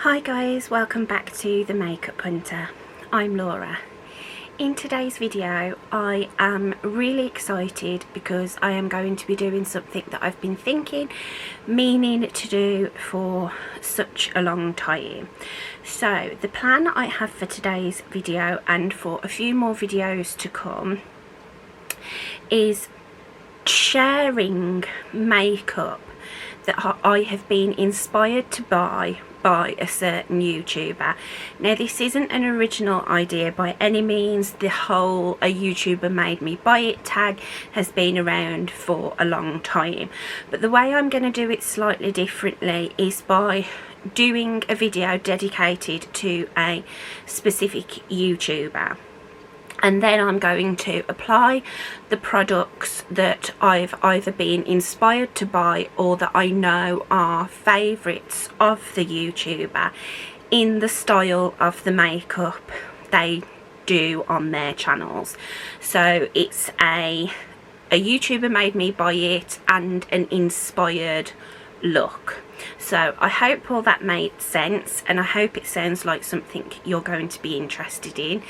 Hi guys, welcome back to The Makeup Hunter. I'm Laura. In today's video I am really excited because I am going to be doing something that I've been meaning to do for such a long time. So the plan I have for today's video and for a few more videos to come is sharing makeup that I have been inspired to buy by a certain YouTuber. Now this isn't an original idea by any means. The whole "a YouTuber made me buy it" tag has been around for a long time, but the way I'm going to do it slightly differently is by doing a video dedicated to a specific YouTuber. And then I'm going to apply the products that I've either been inspired to buy or that I know are favourites of the YouTuber in the style of the makeup they do on their channels. So it's a YouTuber made me buy it and an inspired look. So I hope all that made sense, and I hope it sounds like something you're going to be interested in.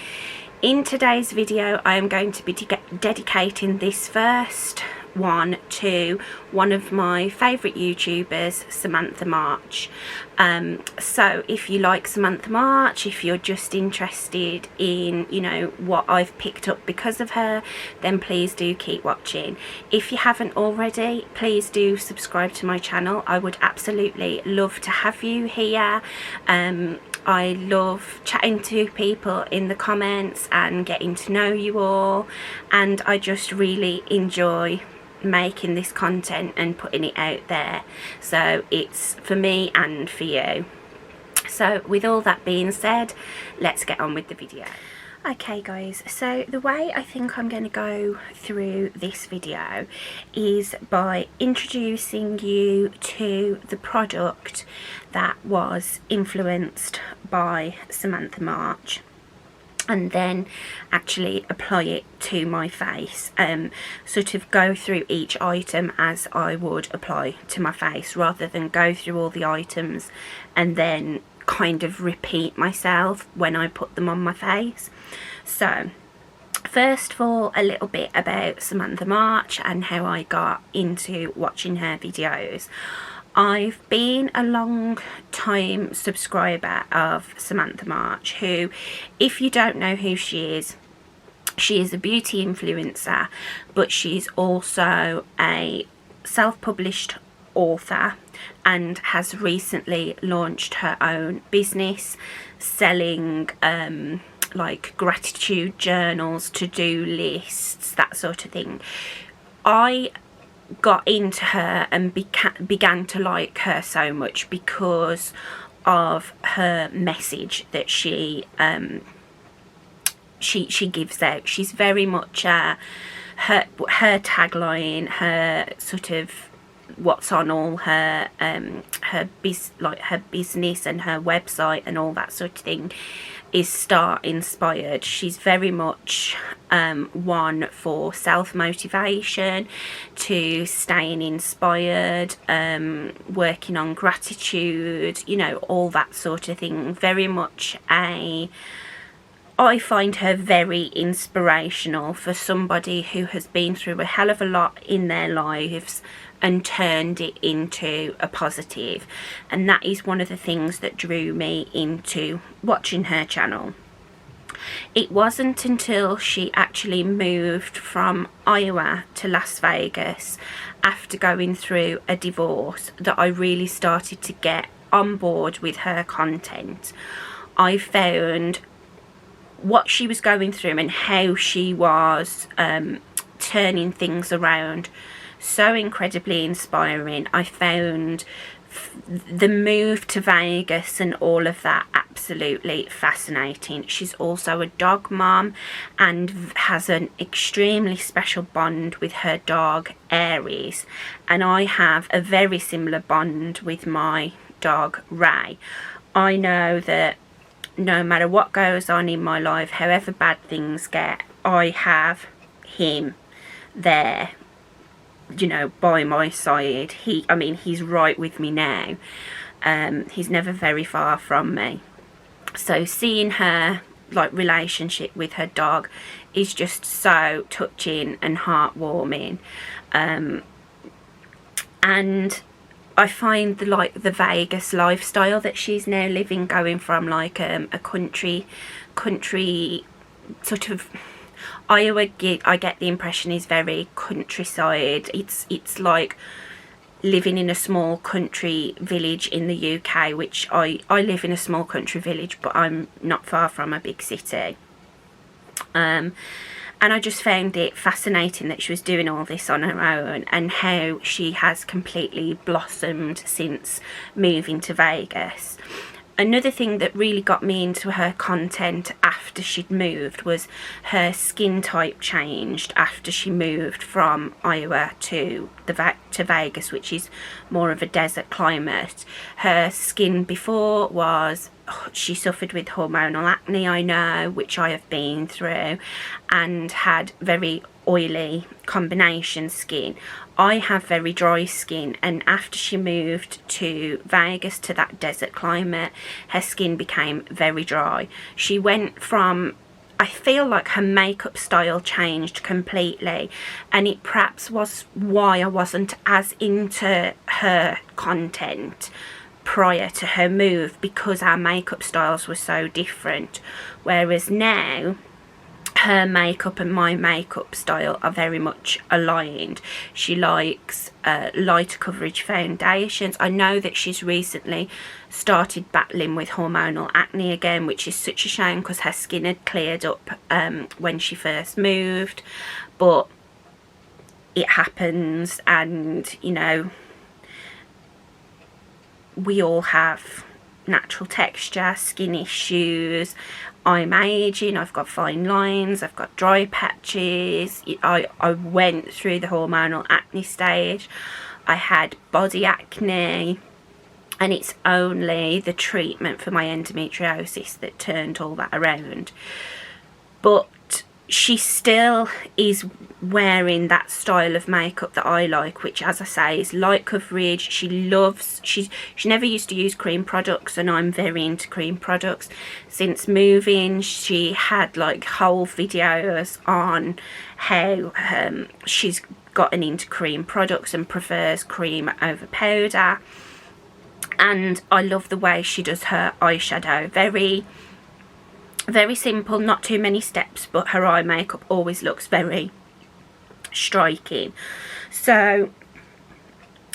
In today's video I am going to be dedicating this first one to one of my favourite YouTubers, Samantha March. So if you like Samantha March, if you're just interested in, you know, what I've picked up because of her, then please do keep watching. If you haven't already, please do subscribe to my channel. I would absolutely love to have you here. I love chatting to people in the comments and getting to know you all, and I just really enjoy making this content and putting it out there. So it's for me and for you. So with all that being said, let's get on with the video. Okay guys, so the way I think I'm going to go through this video is by introducing you to the product that was influenced by Samantha March, and then actually apply it to my face. Sort of go through each item as I would apply to my face, rather than go through all the items and then kind of repeat myself when I put them on my face. So first of all, a little bit about Samantha March and how I got into watching her videos. I've been a long time subscriber of Samantha March, who, if you don't know who she is a beauty influencer, but she's also a self-published author and has recently launched her own business selling like gratitude journals, to-do lists, that sort of thing. I got into her and began to like her so much because of her message that she gives out. She's very much her tagline, her sort of what's on all her her business and her website and all that sort of thing is star inspired. She's very much one for self-motivation, to staying inspired, working on gratitude, you know, all that sort of thing. Very much I find her very inspirational for somebody who has been through a hell of a lot in their lives and turned it into a positive, and that is one of the things that drew me into watching her channel. It wasn't until she actually moved from Iowa to Las Vegas after going through a divorce that I really started to get on board with her content. I found what she was going through and how she was turning things around so incredibly inspiring. I found the move to Vegas and all of that absolutely fascinating. She's also a dog mom and has an extremely special bond with her dog Aries, and I have a very similar bond with my dog Ray. I know that no matter what goes on in my life, however bad things get, I have him there, you know, by my side. I mean, he's right with me now. He's never very far from me. So seeing her like relationship with her dog is just so touching and heartwarming. And I find the Vegas lifestyle that she's now living, going from like a country sort of Iowa, I get the impression is very countryside. It's like living in a small country village in the UK, which I live in a small country village, but I'm not far from a big city. And I just found it fascinating that she was doing all this on her own, and how she has completely blossomed since moving to Vegas. Another thing that really got me into her content after she'd moved was her skin type changed after she moved from Iowa to Vegas, which is more of a desert climate. Her skin before was, she suffered with hormonal acne, I know, which I have been through, and had very oily combination skin. I have very dry skin, and after she moved to Vegas, to that desert climate, her skin became very dry. She went from, I feel like her makeup style changed completely, and it perhaps was why I wasn't as into her content prior to her move, because our makeup styles were so different. Whereas now her makeup and my makeup style are very much aligned. She likes lighter coverage foundations. I know that she's recently started battling with hormonal acne again, which is such a shame because her skin had cleared up when she first moved, but it happens, and you know, we all have natural texture, skin issues. I'm aging, I've got fine lines, I've got dry patches. I went through the hormonal acne stage. I had body acne, and it's only the treatment for my endometriosis that turned all that around. But she still is wearing that style of makeup that I like, which, as I say, is light coverage. She never used to use cream products, and I'm very into cream products. Since moving, she had like whole videos on how she's gotten into cream products and prefers cream over powder. And I love the way she does her eyeshadow. Very simple, not too many steps, but her eye makeup always looks very striking. So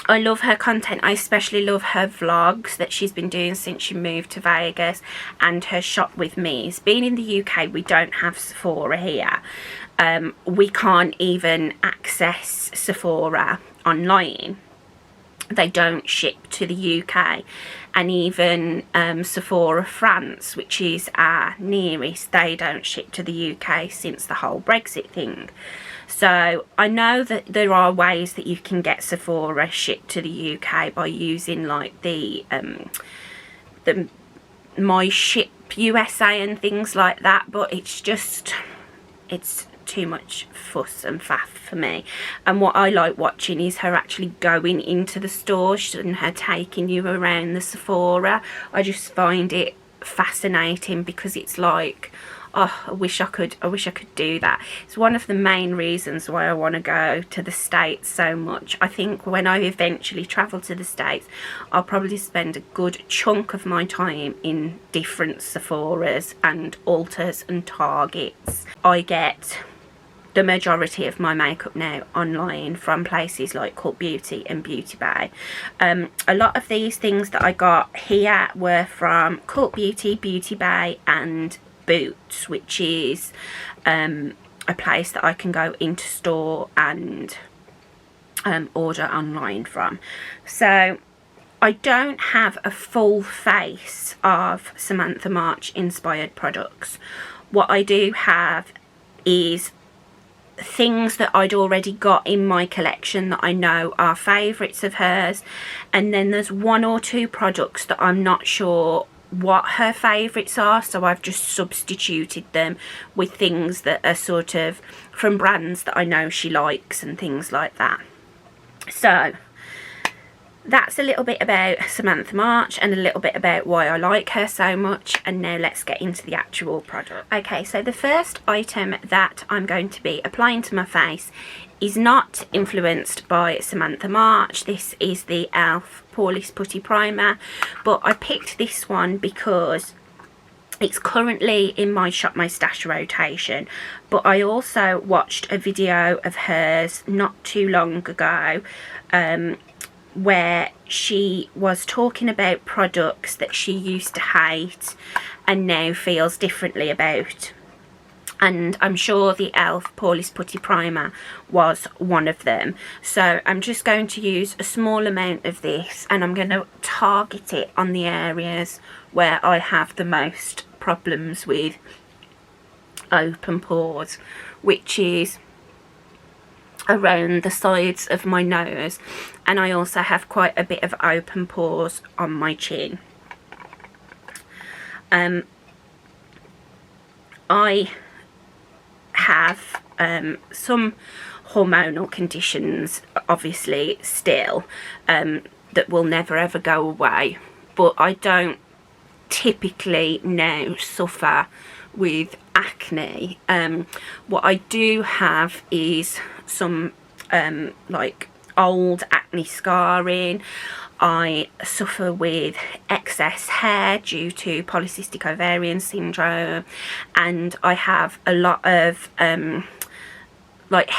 I love her content. I especially love her vlogs that she's been doing since she moved to Vegas, and her shop with me's. Being in the UK, we don't have Sephora here. We can't even access Sephora online. They don't ship to the UK, and even Sephora France, which is our nearest, they don't ship to the UK since the whole Brexit thing. So I know that there are ways that you can get Sephora shipped to the UK by using like the My Ship USA and things like that, but it's too much fuss and faff for me. And what I like watching is her actually going into the stores and her taking you around the Sephora. I just find it fascinating, because it's like, oh, I wish I could do that. It's one of the main reasons why I want to go to the States so much. I think when I eventually travel to the States, I'll probably spend a good chunk of my time in different Sephoras and Ultas and Targets. I get the majority of my makeup now online from places like Cult Beauty and Beauty Bay. A lot of these things that I got here were from Cult Beauty, Beauty Bay and Boots, which is a place that I can go into store and order online from. So I don't have a full face of Samantha March inspired products. What I do have is things that I'd already got in my collection that I know are favourites of hers, and then there's one or two products that I'm not sure what her favourites are, so I've just substituted them with things that are sort of from brands that I know she likes and things like that. So that's a little bit about Samantha March and a little bit about why I like her so much, and now let's get into the actual product. Okay, so the first item that I'm going to be applying to my face is not influenced by Samantha March. This is the e.l.f. Poreless Putty Primer, but I picked this one because it's currently in my Shop My Stash rotation, but I also watched a video of hers not too long ago where she was talking about products that she used to hate and now feels differently about. And I'm sure the e.l.f. Poreless Putty Primer was one of them. So I'm just going to use a small amount of this, and I'm going to target it on the areas where I have the most problems with open pores, which is around the sides of my nose, and I also have quite a bit of open pores on my chin. I have some hormonal conditions obviously still that will never ever go away, but I don't typically now suffer with acne. What I do have is some like old acne scarring. I suffer with excess hair due to polycystic ovarian syndrome, and I have a lot of like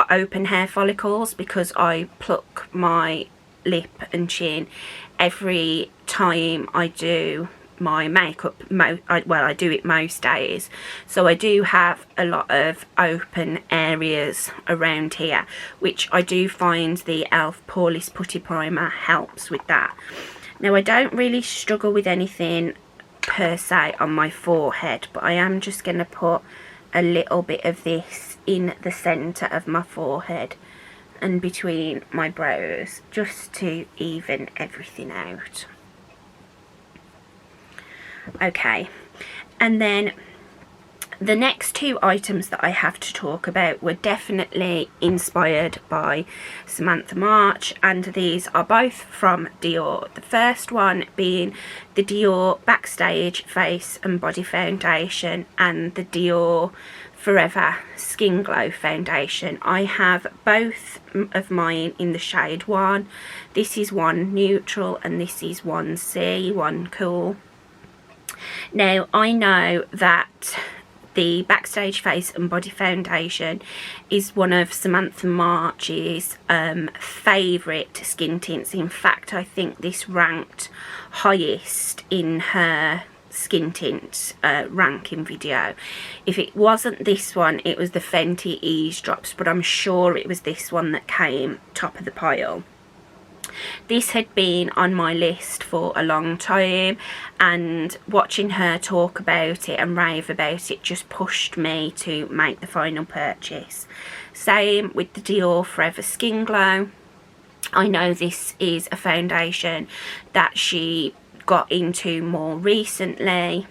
open hair follicles because I pluck my lip and chin every time I do my makeup. I do it most days, so I do have a lot of open areas around here, which I do find the e.l.f. Poreless Putty Primer helps with that. Now, I don't really struggle with anything per se on my forehead, but I am just going to put a little bit of this in the centre of my forehead and between my brows, just to even everything out. Okay, and then the next two items that I have to talk about were definitely inspired by Samantha March, and these are both from Dior. The first one being the Dior Backstage Face and Body Foundation and the Dior Forever Skin Glow Foundation. I have both of mine in the shade 1. This is one neutral and this is one C, one cool. Now, I know that the Backstage Face and Body Foundation is one of Samantha March's favourite skin tints. In fact, I think this ranked highest in her skin tint ranking video. If it wasn't this one, it was the Fenty Eavesdrops, but I'm sure it was this one that came top of the pile. This had been on my list for a long time, and watching her talk about it and rave about it just pushed me to make the final purchase. Same with the Dior Forever Skin Glow. I know this is a foundation that she got into more recently.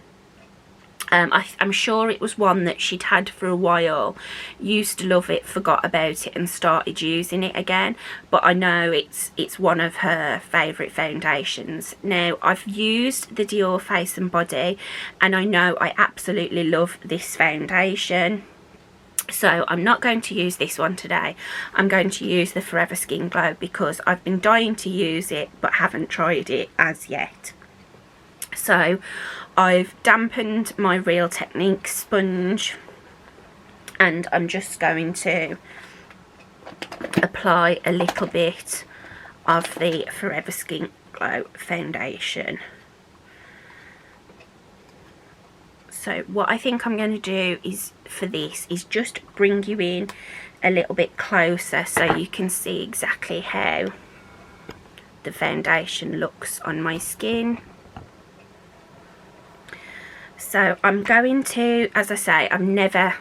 I'm sure it was one that she'd had for a while, used to love it, forgot about it and started using it again, but I know it's one of her favourite foundations. Now, I've used the Dior Face and Body and I know I absolutely love this foundation, so I'm not going to use this one today. I'm going to use the Forever Skin Glow because I've been dying to use it but haven't tried it as yet. So I've dampened my Real Technique sponge and I'm just going to apply a little bit of the Forever Skin Glow foundation. So what I think I'm going to do is for this is just bring you in a little bit closer so you can see exactly how the foundation looks on my skin. So I'm going to, as I say, I've never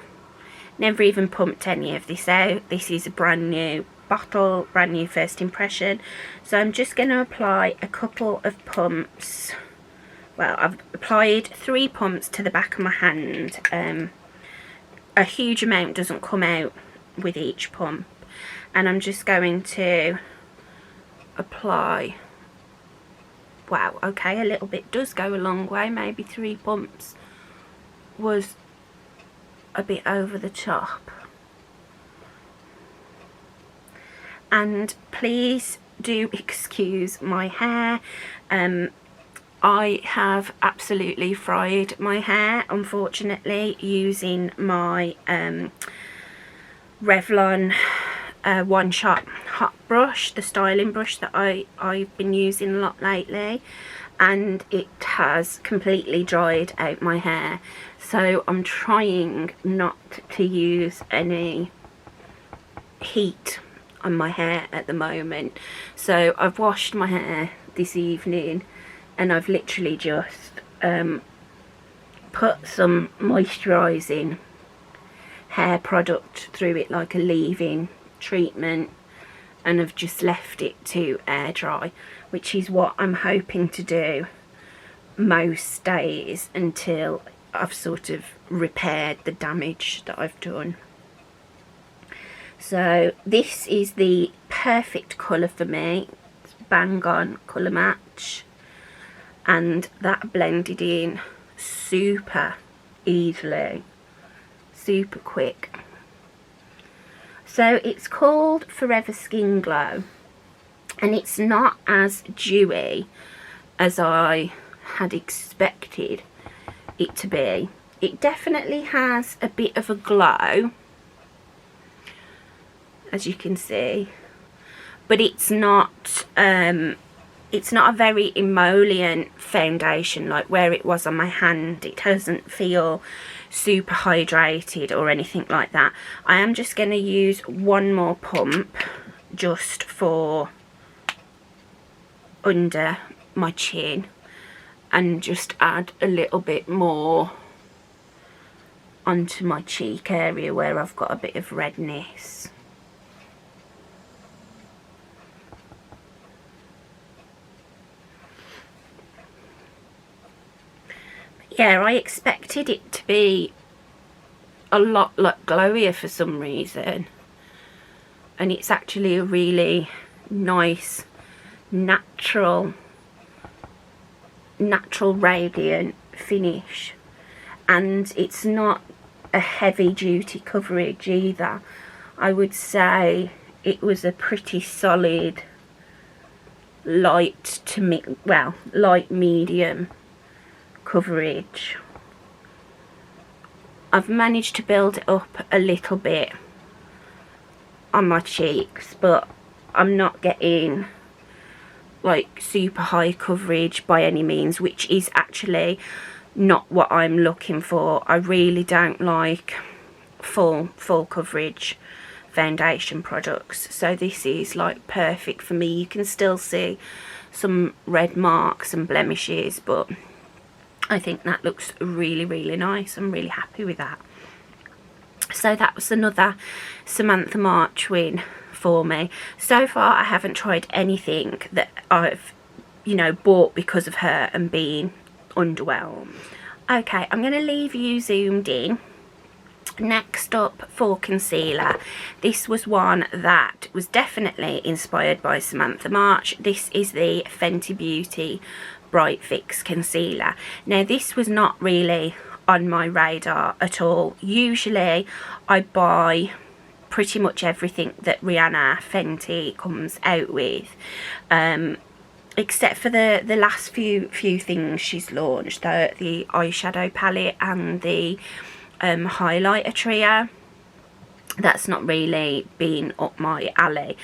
even pumped any of this out. This is a brand new bottle, brand new first impression. So I'm just going to apply a couple of pumps. Well, I've applied 3 pumps to the back of my hand. A huge amount doesn't come out with each pump. And I'm just going to apply. Wow, okay, a little bit does go a long way. Maybe 3 pumps was a bit over the top. And please do excuse my hair. I have absolutely fried my hair, unfortunately, using my Revlon One Shot hot brush, the styling brush that I've been using a lot lately, and it has completely dried out my hair. So I'm trying not to use any heat on my hair at the moment. So I've washed my hair this evening, and I've literally just put some moisturising hair product through it, like a leave-in treatment, and I've just left it to air dry, which is what I'm hoping to do most days until I've sort of repaired the damage that I've done. So this is the perfect colour for me. It's bang on colour match, and that blended in super easily, super quick. So it's called Forever Skin Glow, and it's not as dewy as I had expected it to be. It definitely has a bit of a glow, as you can see, but it's not a very emollient foundation like where it was on my hand. It doesn't feel super hydrated or anything like that. I am just going to use one more pump just for under my chin, and just add a little bit more onto my cheek area where I've got a bit of redness. Yeah, I expected it to be a lot glowier for some reason, and it's actually a really nice natural radiant finish, and it's not a heavy duty coverage either. I would say it was a pretty solid light medium coverage. I've managed to build it up a little bit on my cheeks, but I'm not getting like super high coverage by any means, which is actually not what I'm looking for. I really don't like full coverage foundation products, so this is like perfect for me. You can still see some red marks and blemishes, but I think that looks really nice. I'm really happy with that. So that was another Samantha March win for me. So far I haven't tried anything that I've bought because of her and been underwhelmed. Okay, I'm going to leave you zoomed in. Next up for concealer, this was one that was definitely inspired by Samantha March. This is the Fenty Beauty Bright Fix concealer. Now this was not really on my radar at all. Usually I buy pretty much everything that Rihanna Fenty comes out with, except for the last few things she's launched, the eyeshadow palette and the highlighter trio. That's not really been up my alley,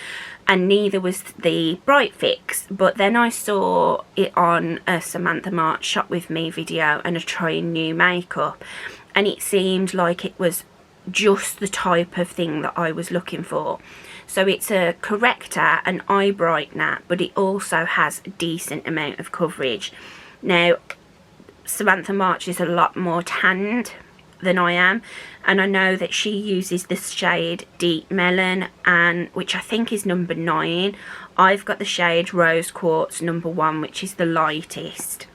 and neither was the Bright Fix. But then I saw it on a Samantha March Shop With Me video and a trying new makeup, and it seemed like it was just the type of thing that I was looking for. So it's a corrector and eye brightener, but it also has a decent amount of coverage. Now Samantha March is a lot more tanned than I am, and I know that she uses the shade Deep Melon, and which I think is number 9. I've got the shade Rose Quartz number 1, which is the lightest,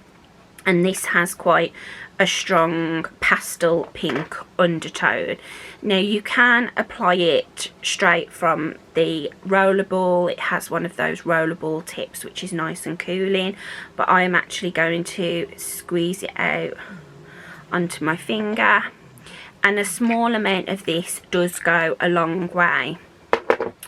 and this has quite a strong pastel pink undertone. Now you can apply it straight from the rollerball. It has one of those rollerball tips which is nice and cooling, but I am actually going to squeeze it out onto my finger, and a small amount of this does go a long way,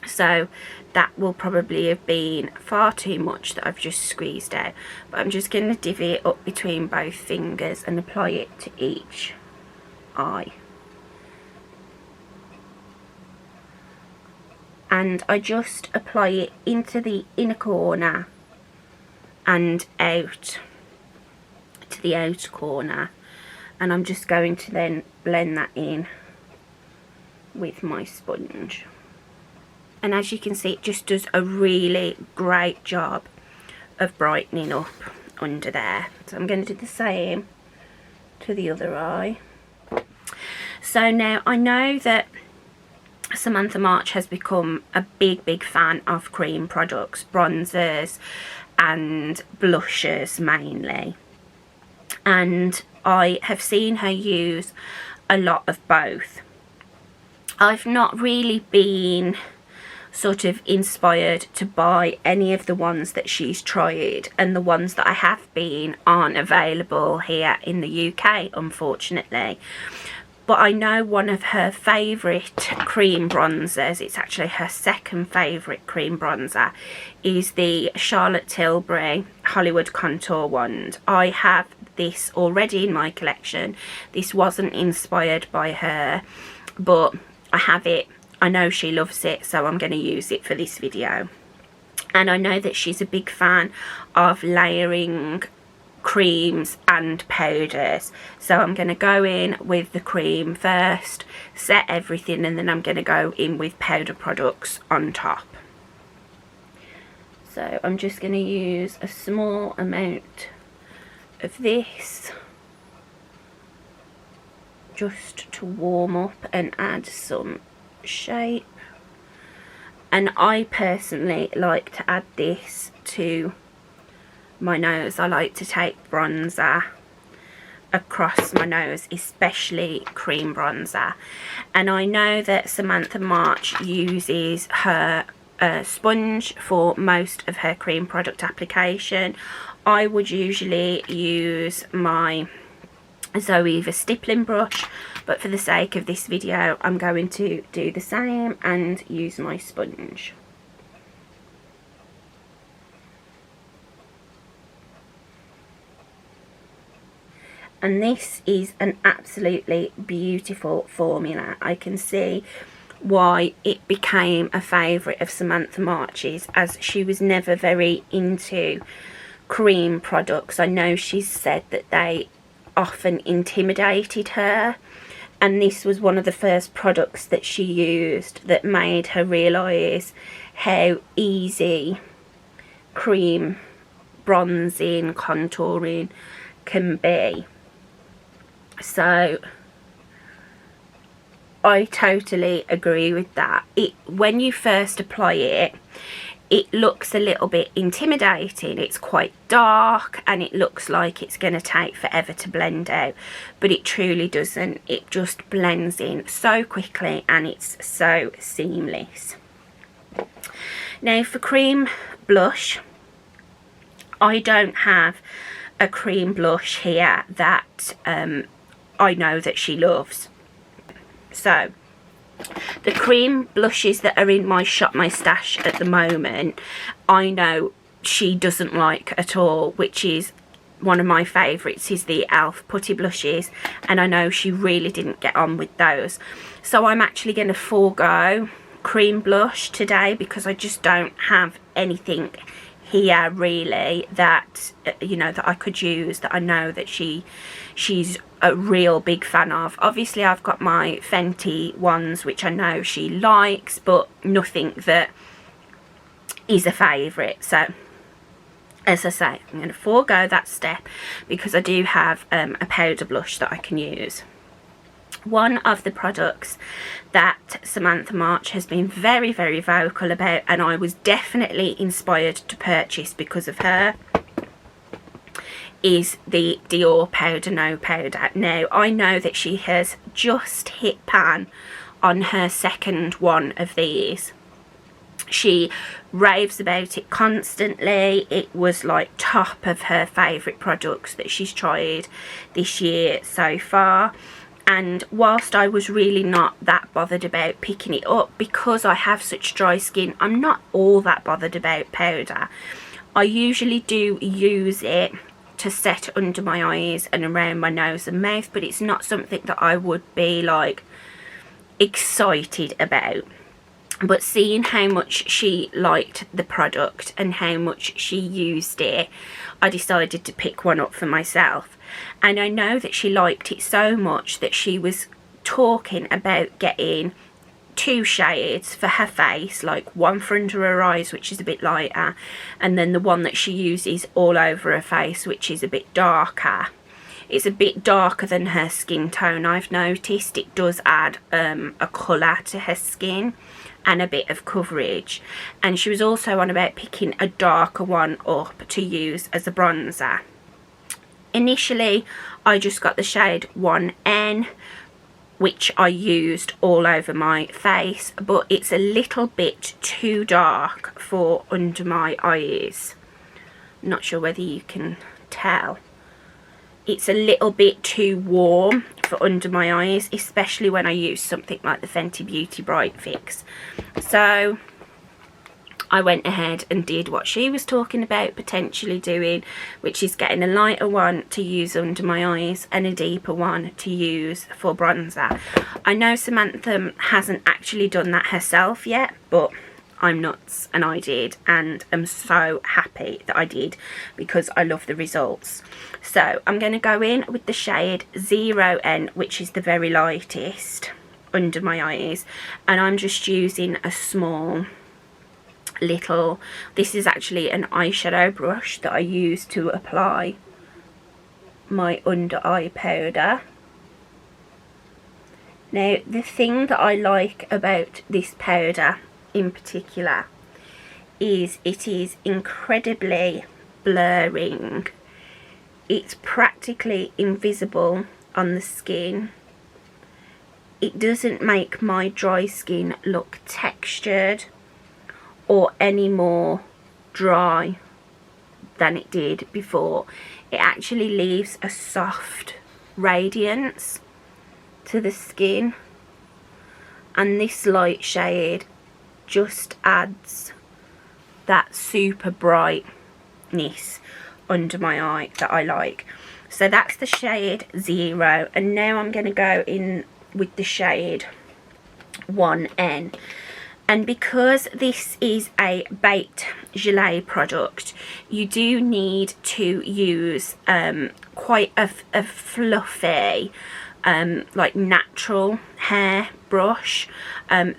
so that will probably have been far too much that I've just squeezed out, but I'm just going to divvy it up between both fingers and apply it to each eye. And I just apply it into the inner corner and out to the outer corner, and I'm just going to then blend that in with my sponge. And as you can see, it just does a really great job of brightening up under there. So I'm going to do the same to the other eye. So now I know that Samantha March has become a big fan of cream products, bronzers and blushers mainly, and I have seen her use a lot of both. I've not really been sort of inspired to buy any of the ones that she's tried, and the ones that I have been aren't available here in the UK, unfortunately. But I know one of her favourite cream bronzers, it's actually her second favourite cream bronzer, is the Charlotte Tilbury Hollywood Contour Wand. I have this already in my collection. This wasn't inspired by her, but I have it. I know she loves it, so I'm going to use it for this video. And I know that she's a big fan of layering creams and powders, so I'm going to go in with the cream first, set everything, and then I'm going to go in with powder products on top. So I'm just going to use a small amount of this just to warm up and add some shape. And I personally like to add this to my nose. I like to take bronzer across my nose, especially cream bronzer. And I know that Samantha March uses her sponge for most of her cream product application. I would usually use my Zoeva stippling brush, but for the sake of this video I'm going to do the same and use my sponge. And this is an absolutely beautiful formula. I can see why it became a favourite of Samantha March's, as she was never very into cream products. I know she's said that they often intimidated her, and this was one of the first products that she used that made her realise how easy cream bronzing, contouring can be. So I totally agree with that. When you first apply it, it looks a little bit intimidating. It's quite dark and it looks like it's going to take forever to blend out, but it truly doesn't. It just blends in so quickly and it's so seamless. Now for cream blush, I don't have a cream blush here that I know that she loves. So the cream blushes that are in my Shop My Stash at the moment, I know she doesn't like at all, which is one of my favourites, is the e.l.f. Putty blushes, and I know she really didn't get on with those. So I'm actually going to forego cream blush today because I just don't have anything here really that you know that I could use, that I know that she's a real big fan of. Obviously I've got my Fenty ones which I know she likes, but nothing that is a favourite. So as I say, I'm going to forego that step because I do have a powder blush that I can use. One of the products that Samantha March has been very vocal about, and I was definitely inspired to purchase because of her, is the Dior Powder No Powder. Now, I know that she has just hit pan on her second one of these. She raves about it constantly. It was like top of her favourite products that she's tried this year so far. And whilst I was really not that bothered about picking it up, because I have such dry skin, I'm not all that bothered about powder. I usually do use it to set under my eyes and around my nose and mouth, but it's not something that I would be like excited about. But seeing how much she liked the product and how much she used it, I decided to pick one up for myself. And I know that she liked it so much that she was talking about getting 2 shades for her face, like one for under her eyes, which is a bit lighter, and then the one that she uses all over her face, which is a bit darker. It's a bit darker than her skin tone, I've noticed. It does add a colour to her skin and a bit of coverage. And she was also on about picking a darker one up to use as a bronzer. Initially, I just got the shade 1N, which I used all over my face, but it's a little bit too dark for under my eyes. Not sure whether you can tell. It's a little bit too warm for under my eyes, especially when I use something like the Fenty Beauty Bright Fix. So I went ahead and did what she was talking about potentially doing, which is getting a lighter one to use under my eyes and a deeper one to use for bronzer. I know Samantha hasn't actually done that herself yet, but I'm nuts and I did, and I'm so happy that I did because I love the results. So I'm going to go in with the shade 0N, which is the very lightest under my eyes, and I'm just using a small little, this is actually an eyeshadow brush that I use to apply my under eye powder. Now, the thing that I like about this powder in particular is it is incredibly blurring. It's practically invisible on the skin. It doesn't make my dry skin look textured or any more dry than it did before. It actually leaves a soft radiance to the skin, and this light shade just adds that super brightness under my eye that I like. So that's the shade 0, and now I'm going to go in with the shade 1N. And because this is a baked gelée product, you do need to use quite a fluffy like natural hair brush.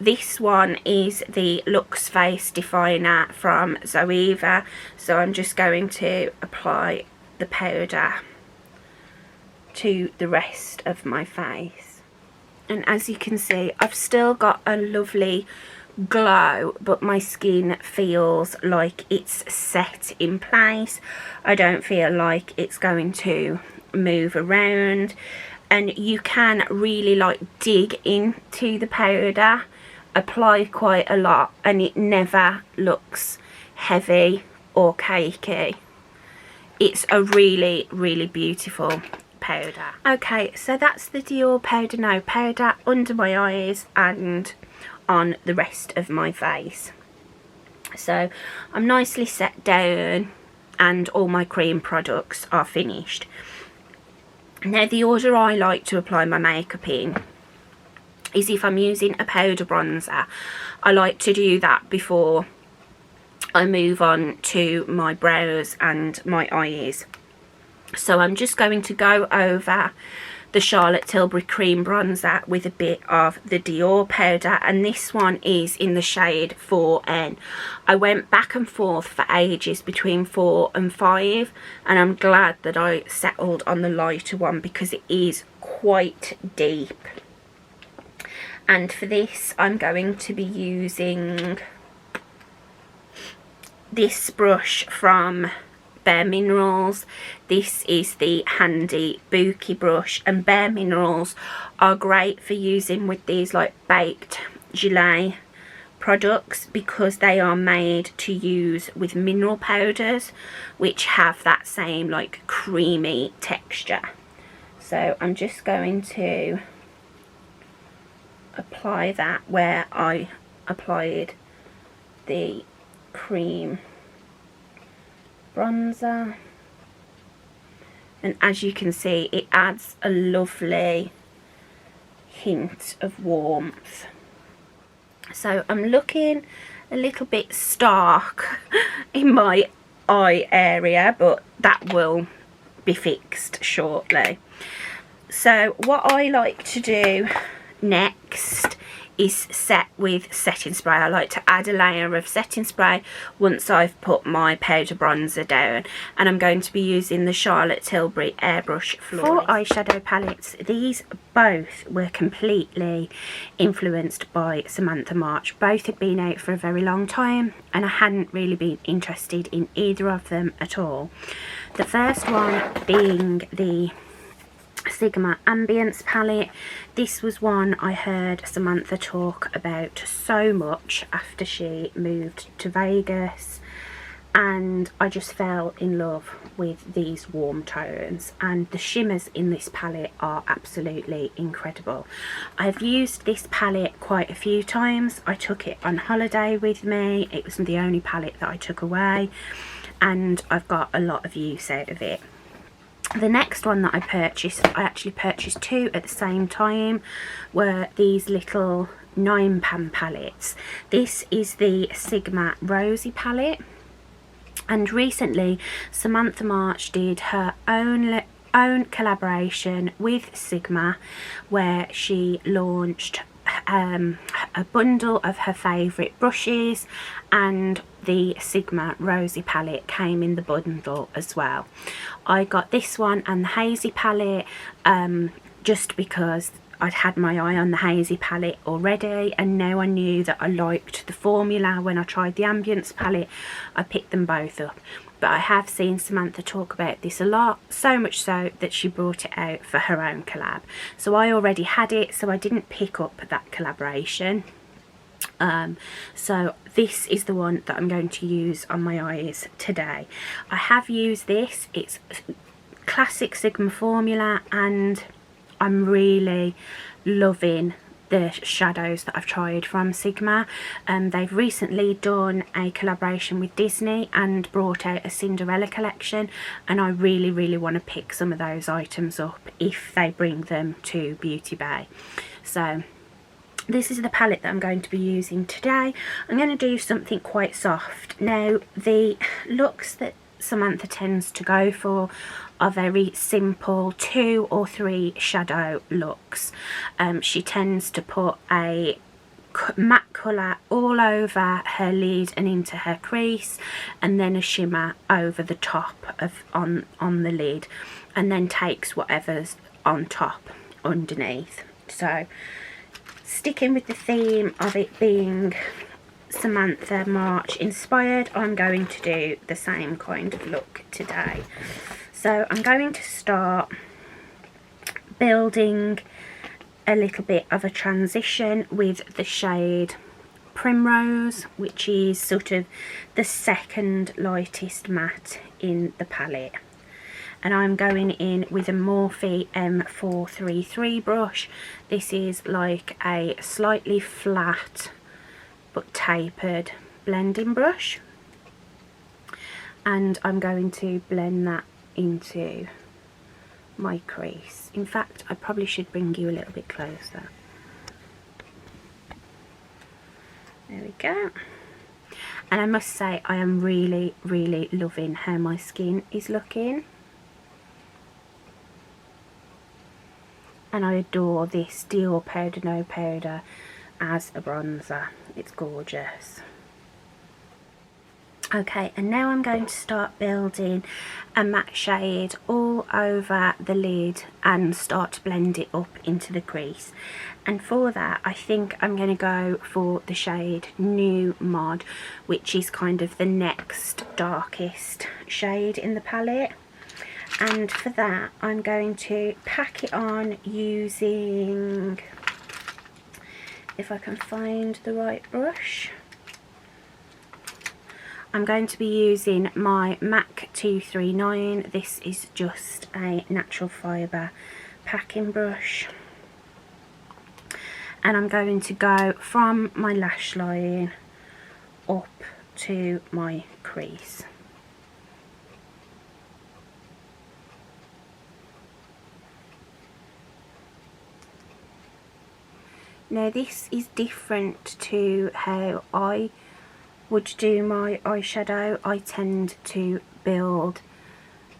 This one is the Luxe Face Definer from Zoeva, so I'm just going to apply the powder to the rest of my face. And as you can see, I've still got a lovely glow, but my skin feels like it's set in place. I don't feel like it's going to move around, and you can really like dig into the powder, apply quite a lot, and it never looks heavy or cakey. It's a really, really beautiful powder. Okay, so that's the Dior Powder No Powder under my eyes and on the rest of my face. So I'm nicely set down and all my cream products are finished. Now, the order I like to apply my makeup in is, if I'm using a powder bronzer, I like to do that before I move on to my brows and my eyes. So I'm just going to go over the Charlotte Tilbury cream bronzer with a bit of the Dior powder, and this one is in the shade 4N. I went back and forth for ages between 4 and 5, and I'm glad that I settled on the lighter one because it is quite deep. And for this I'm going to be using this brush from Bare Minerals. This is the handy Bouquet brush, and Bare Minerals are great for using with these like baked gelée products because they are made to use with mineral powders which have that same like creamy texture. So I'm just going to apply that where I applied the cream bronzer, and as you can see it adds a lovely hint of warmth. So I'm looking a little bit stark in my eye area, but that will be fixed shortly. So what I like to do next is set with setting spray. I like to add a layer of setting spray once I've put my powder bronzer down, and I'm going to be using the Charlotte Tilbury Airbrush Flawless. For eyeshadow palettes, these both were completely influenced by Samantha March. Both had been out for a very long time and I hadn't really been interested in either of them at all. The first one being the Sigma Ambience palette. This was one I heard Samantha talk about so much after she moved to Vegas, and I just fell in love with these warm tones, and the shimmers in this palette are absolutely incredible. I've used this palette quite a few times. I took it on holiday with me. It was the only palette that I took away, and I've got a lot of use out of it. The next one that I actually purchased two at the same time, were these little 9-pan palettes. This is the Sigma Rosy palette, and recently Samantha March did her own collaboration with Sigma where she launched a bundle of her favourite brushes, and the Sigma Rosy palette came in the bundle as well. I got this one and the Hazy palette just because I'd had my eye on the Hazy palette already, and now I knew that I liked the formula. When I tried the Ambience palette, I picked them both up. But I have seen Samantha talk about this a lot, so much so that she brought it out for her own collab. So I already had it, so I didn't pick up that collaboration. So this is the one that I'm going to use on my eyes today. I have used this. It's classic Sigma formula, and I'm really loving the shadows that I've tried from Sigma. They've recently done a collaboration with Disney and brought out a Cinderella collection, and I really want to pick some of those items up if they bring them to Beauty Bay. So this is the palette that I'm going to be using today. I'm going to do something quite soft. Now, the looks that Samantha tends to go for are very simple 2 or 3 shadow looks. She tends to put a matte colour all over her lid and into her crease, and then a shimmer over the top of on the lid, and then takes whatever's on top underneath. So sticking with the theme of it being Samantha March inspired, I'm going to do the same kind of look today. So I'm going to start building a little bit of a transition with the shade Primrose, which is sort of the second lightest matte in the palette. And I'm going in with a Morphe M433 brush. This is like a slightly flat but tapered blending brush, and I'm going to blend that into my crease. In fact, I probably should bring you a little bit closer. There we go. And I must say, I am really loving how my skin is looking. And I adore this Dior Powder No Powder as a bronzer. It's gorgeous. Okay, and now I'm going to start building a matte shade all over the lid and start to blend it up into the crease. And for that, I think I'm going to go for the shade New Mod, which is kind of the next darkest shade in the palette. And for that, I'm going to pack it on using, if I can find the right brush, I'm going to be using my MAC 239. This is just a natural fibre packing brush. And I'm going to go from my lash line up to my crease. Now this is different to how I would do my eyeshadow. I tend to build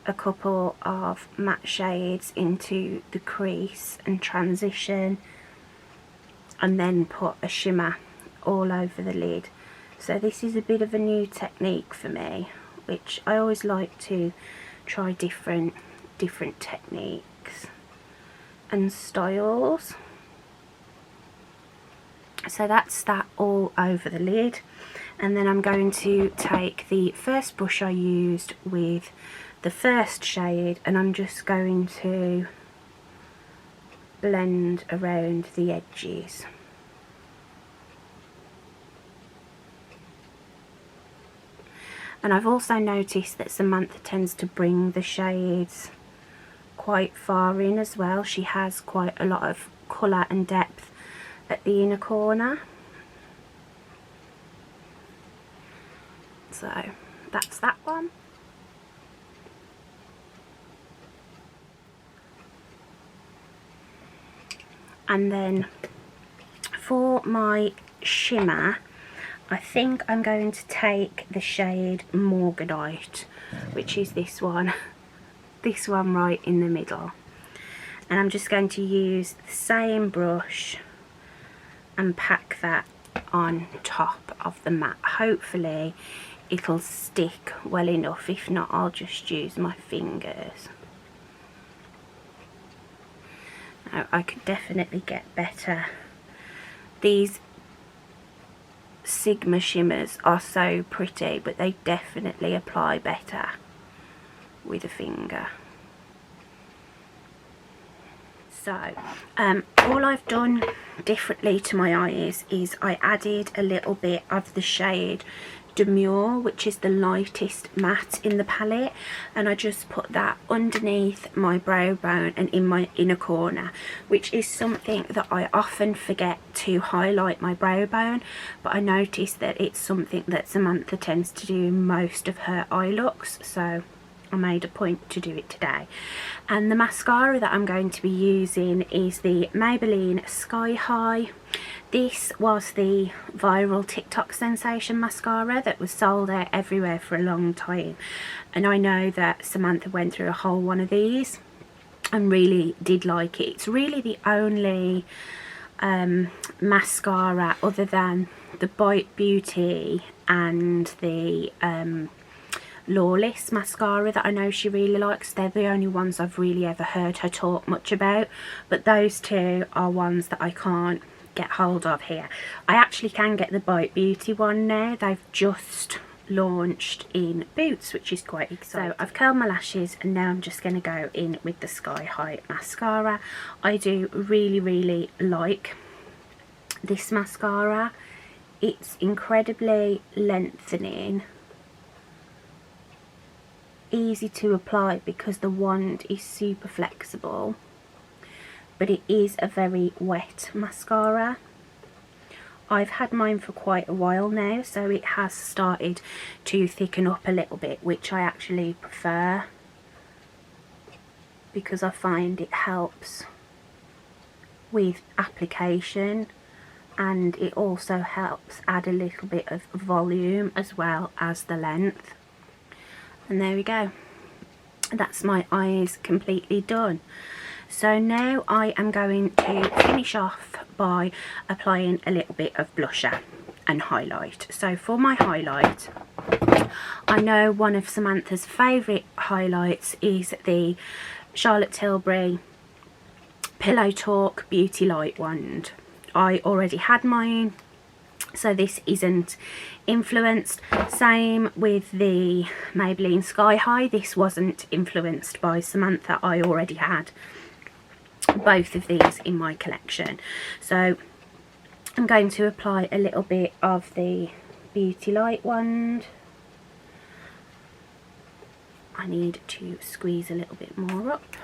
a couple of matte shades into the crease and transition, and then put a shimmer all over the lid. So this is a bit of a new technique for me, which I always like to try different techniques and styles. So that's that all over the lid. And then I'm going to take the first brush I used with the first shade, and I'm just going to blend around the edges. And I've also noticed that Samantha tends to bring the shades quite far in as well. She has quite a lot of colour and depth at the inner corner. So that's that one. And then for my shimmer, I think I'm going to take the shade Morganite, which is this one right in the middle. And I'm just going to use the same brush and pack that on top of the matte. Hopefully it'll stick well enough. If not, I'll just use my fingers. Now I could definitely get better. These Sigma shimmers are so pretty, but they definitely apply better with a finger. So all I've done differently to my eyes is I added a little bit of the shade Demure, which is the lightest matte in the palette, and I just put that underneath my brow bone and in my inner corner, which is something that I often forget to highlight my brow bone, but I noticed that it's something that Samantha tends to do in most of her eye looks, so I made a point to do it today. And the mascara that I'm going to be using is the Maybelline Sky High. This was the viral TikTok sensation mascara that was sold out everywhere for a long time, and I know that Samantha went through a whole one of these and really did like it. It's really the only mascara other than the Bite Beauty and the Lawless mascara that I know she really likes. They're the only ones I've really ever heard her talk much about, but those two are ones that I can't get hold of here. I actually can get the Bite Beauty one now. They've just launched in Boots, which is quite exciting. So I've curled my lashes, and now I'm just going to go in with the Sky High mascara. I do really like this mascara. It's incredibly lengthening, easy to apply because the wand is super flexible, but it is a very wet mascara. I've had mine for quite a while now, so it has started to thicken up a little bit, which I actually prefer because I find it helps with application, and it also helps add a little bit of volume as well as the length. And there we go, that's my eyes completely done. So now I am going to finish off by applying a little bit of blusher and highlight. So for my highlight, I know one of Samantha's favourite highlights is the Charlotte Tilbury Pillow Talk Beauty Light Wand. I already had mine, so this isn't influenced. Same with the Maybelline Sky High. This wasn't influenced by Samantha. I already had both of these in my collection. So I'm going to apply a little bit of the Beauty Light Wand. I need to squeeze a little bit more up.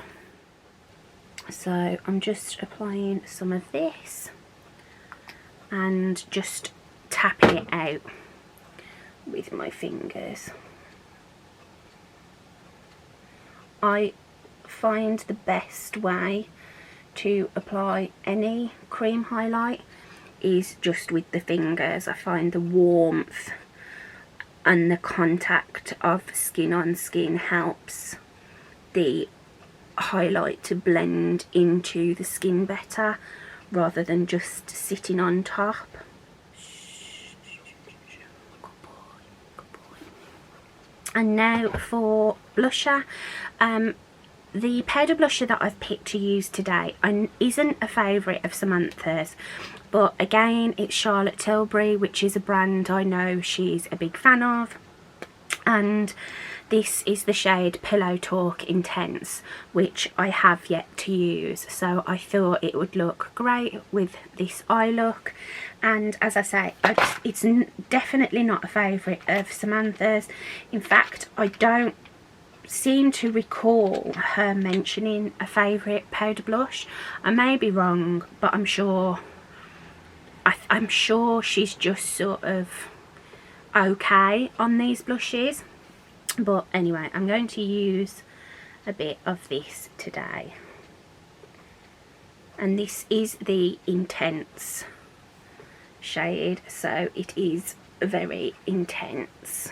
So I'm just applying some of this and just tapping it out with my fingers. I find the best way to apply any cream highlight is just with the fingers. I find the warmth and the contact of skin on skin helps the highlight to blend into the skin better rather than just sitting on top. And now for blusher. The powder blusher that I've picked to use today isn't a favourite of Samantha's, but again it's Charlotte Tilbury, which is a brand I know she's a big fan of, and this is the shade Pillow Talk Intense, which I have yet to use, so I thought it would look great with this eye look. And as I say, it's definitely not a favourite of Samantha's. In fact, I don't seem to recall her mentioning a favourite powder blush. I may be wrong, but I'm sure she's just sort of okay on these blushes. But anyway, I'm going to use a bit of this today, and this is the Intense shade, so it is very intense,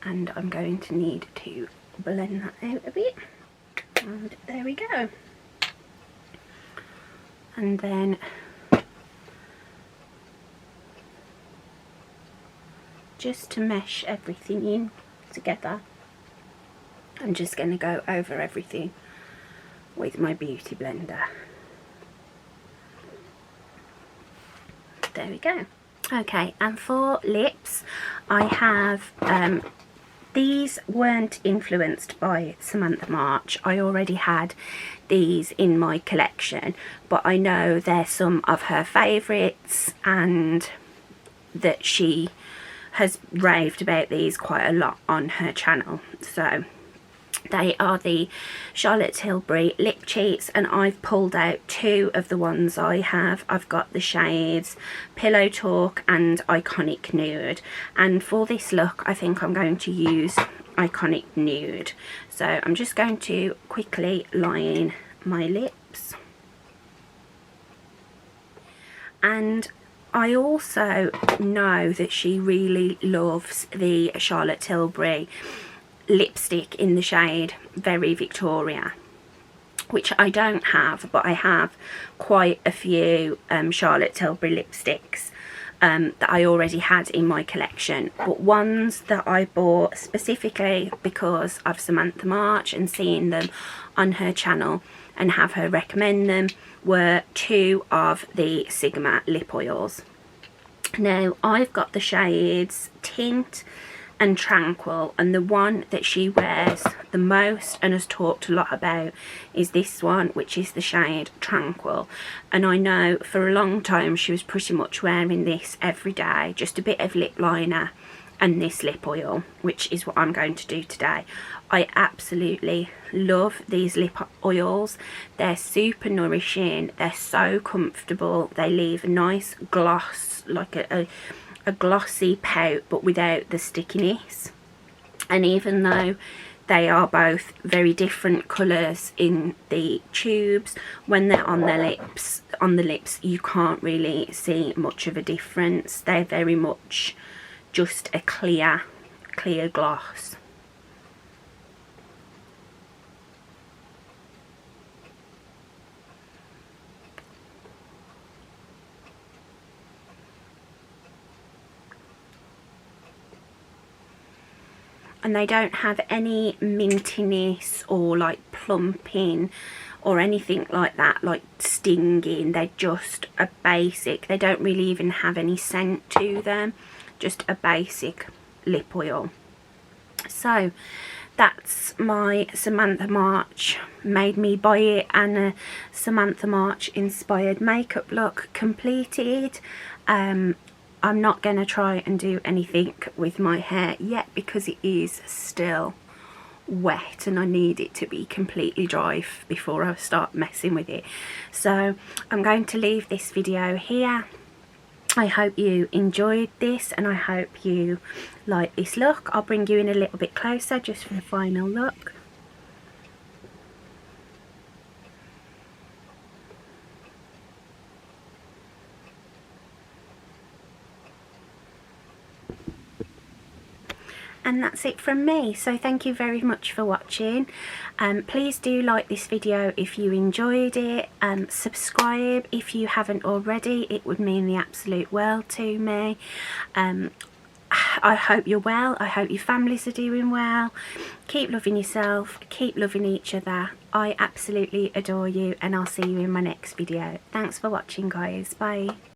and I'm going to need to blend that out a bit, and there we go. And then just to mesh everything in together, I'm just going to go over everything with my beauty blender. There we go. Okay, and for lips, I have these weren't influenced by Samantha March. I already had these in my collection, but I know they're some of her favourites and that she has raved about these quite a lot on her channel. So they are the Charlotte Tilbury Lip Cheats, and I've pulled out two of the ones I have. I've got the shades Pillow Talk and Iconic Nude, and for this look I think I'm going to use Iconic Nude. So I'm just going to quickly line my lips. And I also know that she really loves the Charlotte Tilbury lipstick in the shade Very Victoria, which I don't have, but I have quite a few Charlotte Tilbury lipsticks that I already had in my collection, but ones that I bought specifically because of Samantha March and seeing them on her channel and have her recommend them were two of the Sigma lip oils. Now I've got the shades Tint and Tranquil, and the one that she wears the most and has talked a lot about is this one, which is the shade Tranquil. And I know for a long time she was pretty much wearing this every day, just a bit of lip liner and this lip oil, which is what I'm going to do today. I absolutely love these lip oils. They're super nourishing, they're so comfortable, they leave a nice gloss, like a glossy pout, but without the stickiness. And even though they are both very different colours in the tubes, when they're on the lips you can't really see much of a difference. They're very much just a clear gloss. and they don't have any mintiness or like plumping or anything like that, like stinging. They're just a basic, they don't really even have any scent to them, just a basic lip oil. So that's my Samantha March made me buy it and a Samantha March inspired makeup look completed. I'm not going to try and do anything with my hair yet because it is still wet and I need it to be completely dry before I start messing with it. So I'm going to leave this video here. I hope you enjoyed this and I hope you like this look. I'll bring you in a little bit closer just for the final look. And that's it from me, so thank you very much for watching. Please do like this video if you enjoyed it, subscribe if you haven't already, it would mean the absolute world to me. I hope you're well, I hope your families are doing well. Keep loving yourself, keep loving each other. I absolutely adore you and I'll see you in my next video. Thanks for watching guys, bye.